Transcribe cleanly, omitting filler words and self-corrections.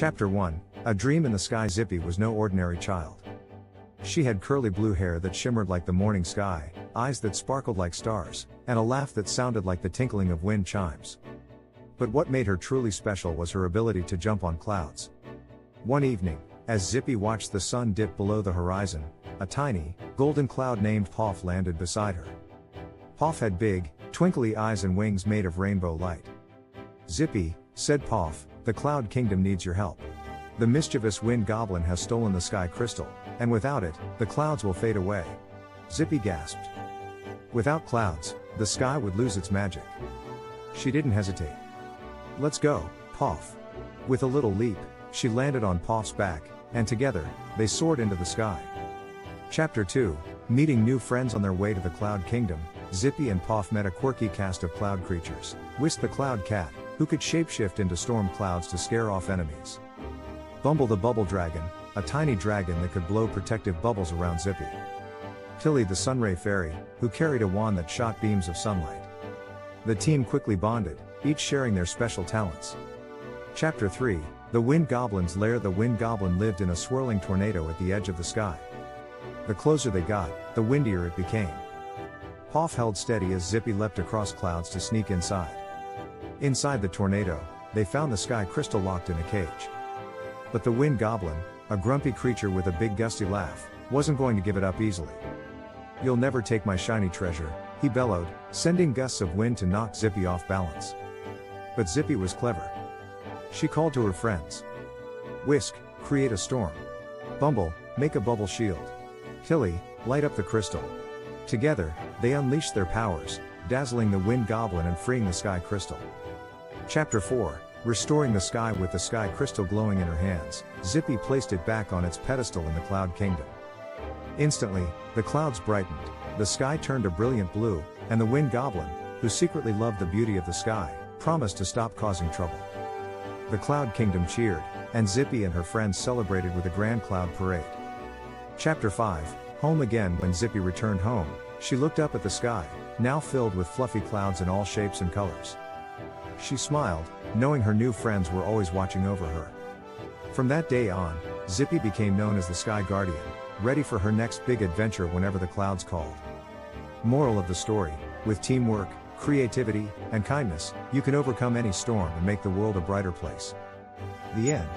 Chapter 1, A Dream in the Sky. Zippy was no ordinary child. She had curly blue hair that shimmered like the morning sky, eyes that sparkled like stars, and a laugh that sounded like the tinkling of wind chimes. But what made her truly special was her ability to jump on clouds. One evening, as Zippy watched the sun dip below the horizon, a tiny, golden cloud named Poff landed beside her. Poff had big, twinkly eyes and wings made of rainbow light. "Zippy," said Poff, "the Cloud Kingdom needs your help. The mischievous wind goblin has stolen the sky crystal, and without it, the clouds will fade away." Zippy gasped. Without clouds, the sky would lose its magic. She didn't hesitate. "Let's go, Poff." With a little leap, she landed on Poff's back, and together, they soared into the sky. Chapter 2, Meeting new friends. On their way to the Cloud Kingdom, Zippy and Poff met a quirky cast of cloud creatures. Whisk the Cloud Cat, who could shapeshift into storm clouds to scare off enemies. Bumble the Bubble Dragon, a tiny dragon that could blow protective bubbles around Zippy. Tilly the Sunray Fairy, who carried a wand that shot beams of sunlight. The team quickly bonded, each sharing their special talents. Chapter 3, The Wind Goblin's Lair. The Wind Goblin lived in a swirling tornado at the edge of the sky. The closer they got, the windier it became. Poff held steady as Zippy leapt across clouds to sneak inside. Inside the tornado, they found the sky crystal locked in a cage. But the Wind Goblin, a grumpy creature with a big gusty laugh, wasn't going to give it up easily. "You'll never take my shiny treasure," he bellowed, sending gusts of wind to knock Zippy off balance. But Zippy was clever. She called to her friends. "Whisk, create a storm. Bumble, make a bubble shield. Tilly, light up the crystal." Together, they unleashed their powers, dazzling the Wind Goblin and freeing the sky crystal. Chapter 4, Restoring the Sky. With the sky crystal glowing in her hands, Zippy placed it back on its pedestal in the Cloud Kingdom. Instantly, the clouds brightened, the sky turned a brilliant blue, and the Wind Goblin, who secretly loved the beauty of the sky, promised to stop causing trouble. The Cloud Kingdom cheered, and Zippy and her friends celebrated with a grand cloud parade. Chapter 5, Home again. When Zippy returned home, she looked up at the sky, now filled with fluffy clouds in all shapes and colors. She smiled, knowing her new friends were always watching over her. From that day on, Zippy became known as the Sky Guardian, ready for her next big adventure whenever the clouds called. Moral of the story: with teamwork, creativity, and kindness, you can overcome any storm and make the world a brighter place. The end.